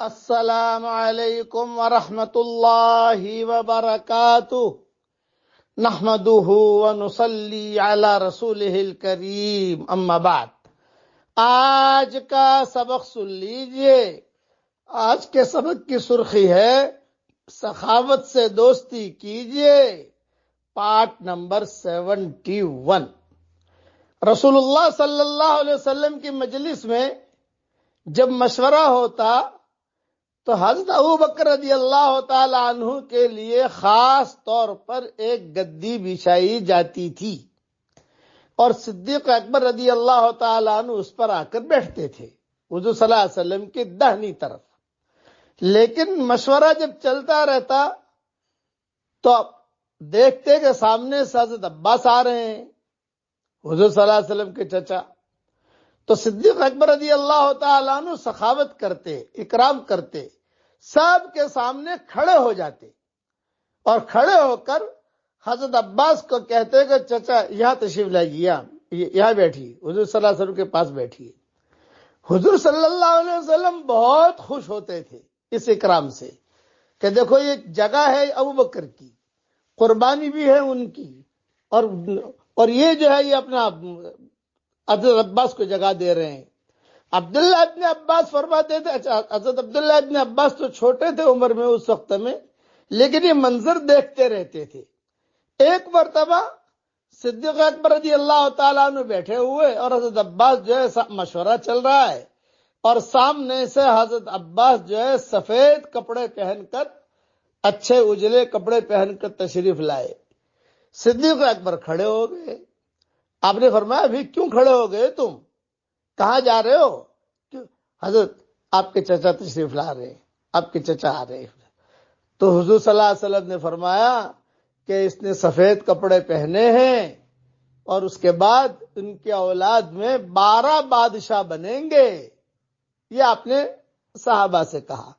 السلام علیکم ورحمۃ اللہ وبرکاتہ نحمده ونصلی علی رسولہ الکریم اما بعد۔ آج کا سبق سن لیجئے۔ آج کے سبق کی سرخی ہے سخاوت سے دوستی کیجئے، پارٹ نمبر 71۔ رسول اللہ صلی اللہ علیہ وسلم کی مجلس میں جب مشورہ ہوتا تو حضرت ابوبکر رضی اللہ تعالی عنہ کے لیے خاص طور پر ایک گدی بچھائی جاتی تھی اور صدیق اکبر رضی اللہ تعالی عنہ اس پر آ کر بیٹھتے تھے حضور صلی اللہ علیہ وسلم کی داہنی طرف۔ لیکن مشورہ جب چلتا رہتا تو دیکھتے کہ سامنے سے حضرت عباس آ رہے ہیں، حضور صلی اللہ علیہ وسلم کے چچا، تو صدیق اکبر رضی اللہ تعالیٰ عنہ سخاوت کرتے، اکرام کرتے، سب کے سامنے کھڑے ہو جاتے اور کھڑے ہو کر حضرت عباس کو کہتے کہ چچا یہاں تشریف لائیے، یہاں بیٹھیے، حضور صلی اللہ علیہ وسلم کے پاس بیٹھیے۔ حضور صلی اللہ علیہ وسلم بہت خوش ہوتے تھے اس اکرام سے کہ دیکھو یہ جگہ ہے ابوبکر کی، قربانی بھی ہے ان کی، اور یہ جو ہے یہ اپنا حضرت عباس کو جگہ دے رہے ہیں۔ عبداللہ ابن عباس فرماتے تھے، حضرت عبداللہ ابن عباس تو چھوٹے تھے عمر میں اس وقت میں، لیکن یہ منظر دیکھتے رہتے تھے۔ ایک مرتبہ صدیق اکبر رضی اللہ تعالیٰ عنہ بیٹھے ہوئے اور حضرت عباس جو ہے مشورہ چل رہا ہے، اور سامنے سے حضرت عباس جو ہے سفید کپڑے پہن کر، اچھے اجلے کپڑے پہن کر تشریف لائے۔ صدیق اکبر کھڑے ہو گئے۔ آپ نے فرمایا ابھی کیوں کھڑے ہو گئے تم، کہاں جا رہے ہو؟ حضرت آپ کے چچا تشریف لا رہے ہیں، آپ کے چچا آ رہے ہیں۔ تو حضور صلی اللہ علیہ وسلم نے فرمایا کہ اس نے سفید کپڑے پہنے ہیں اور اس کے بعد ان کی اولاد میں 12 بادشاہ بنیں گے، یہ آپ نے صحابہ سے کہا۔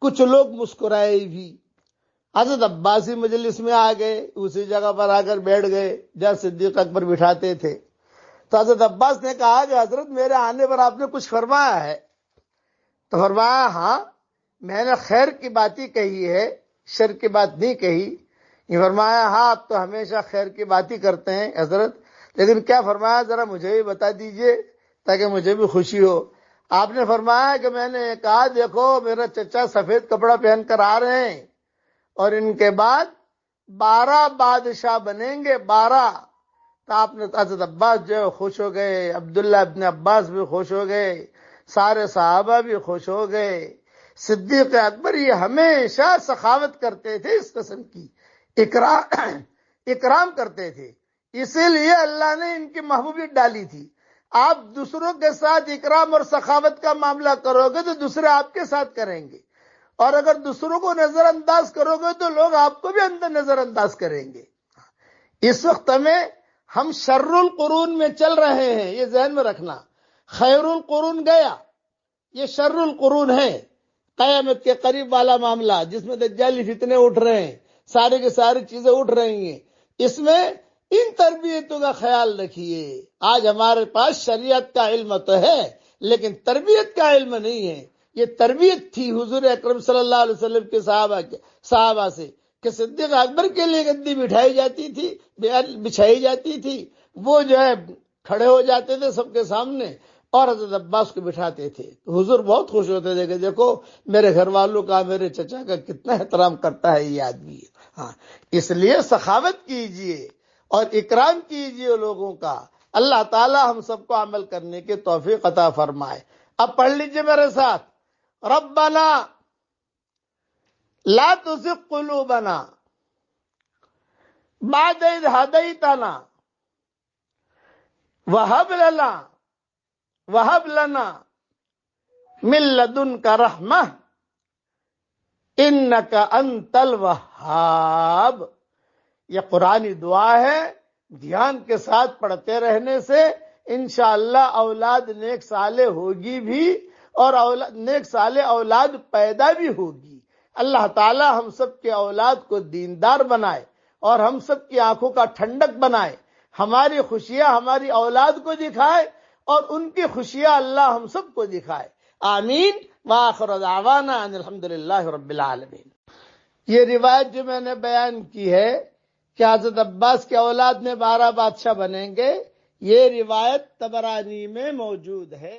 کچھ لوگ مسکرائے بھی۔ حضرت عباسی مجلس میں آ گئے، اسی جگہ پر آ کر بیٹھ گئے جہاں صدیق اکبر بٹھاتے تھے۔ تو حضرت عباس نے کہا کہ حضرت میرے آنے پر آپ نے کچھ فرمایا ہے؟ تو فرمایا ہاں میں نے خیر کی بات ہی کہی ہے، شر کی بات نہیں کہی۔ یہ فرمایا ہاں آپ تو ہمیشہ خیر کی بات ہی کرتے ہیں حضرت، لیکن کیا فرمایا ذرا مجھے بھی بتا دیجئے تاکہ مجھے بھی خوشی ہو۔ آپ نے فرمایا کہ میں نے کہا دیکھو میرا چچا سفید کپڑا پہن کر آ رہے ہیں اور ان کے بعد 12 بادشاہ بنیں گے، 12۔ تو آپ نے حضرت عباس جو ہے خوش ہو گئے، عبداللہ ابن عباس بھی خوش ہو گئے، سارے صحابہ بھی خوش ہو گئے۔ صدیق اکبر یہ ہمیشہ سخاوت کرتے تھے، اس قسم کی اکرام کرتے تھے، اسی لیے اللہ نے ان کی محبوبیت ڈالی تھی۔ آپ دوسروں کے ساتھ اکرام اور سخاوت کا معاملہ کرو گے تو دوسرے آپ کے ساتھ کریں گے، اور اگر دوسروں کو نظر انداز کرو گے تو لوگ آپ کو بھی اندر نظر انداز کریں گے۔ اس وقت ہم شر القرون میں چل رہے ہیں، یہ ذہن میں رکھنا۔ خیر القرون گیا، یہ شر القرون ہے، قیامت کے قریب والا معاملہ جس میں دجالی فتنے اٹھ رہے ہیں، سارے کے ساری چیزیں اٹھ رہی ہیں۔ اس میں ان تربیتوں کا خیال رکھیے۔ آج ہمارے پاس شریعت کا علم تو ہے لیکن تربیت کا علم نہیں ہے۔ یہ تربیت تھی حضور اکرم صلی اللہ علیہ وسلم کے صحابہ سے کہ صدیق اکبر کے لیے گدی بچھائی جاتی تھی، وہ جو ہے کھڑے ہو جاتے تھے سب کے سامنے اور حضرت عباس کو بٹھاتے تھے۔ حضور بہت خوش ہوتے تھے کہ دیکھو میرے گھر والوں کا، میرے چچا کا کتنا احترام کرتا ہے یہ آدمی۔ ہاں، اس لیے سخاوت کیجئے اور اکرام کیجئے لوگوں کا۔ اللہ تعالی ہم سب کو عمل کرنے کی توفیق عطا فرمائے۔ اب پڑھ لیجئے میرے ساتھ، ربنا لا تزغ قلوبنا بعد اذ هديتنا وهب لنا من لدنك رحمة انك انت الوهاب۔ یہ قرآنی دعا ہے، دھیان کے ساتھ پڑھتے رہنے سے انشاءاللہ اولاد نیک صالح ہوگی بھی، اور نیک صالح اولاد پیدا بھی ہوگی۔ اللہ تعالی ہم سب کے اولاد کو دیندار بنائے اور ہم سب کی آنکھوں کا ٹھنڈک بنائے، ہماری خوشیاں ہماری اولاد کو دکھائے اور ان کی خوشیاں اللہ ہم سب کو دکھائے۔ آمین وآخر دعوانا ان الحمدللہ رب العالمین۔ یہ روایت جو میں نے بیان کی ہے کہ حضرت عباس کے اولاد میں 12 بادشاہ بنیں گے، یہ روایت طبرانی میں موجود ہے۔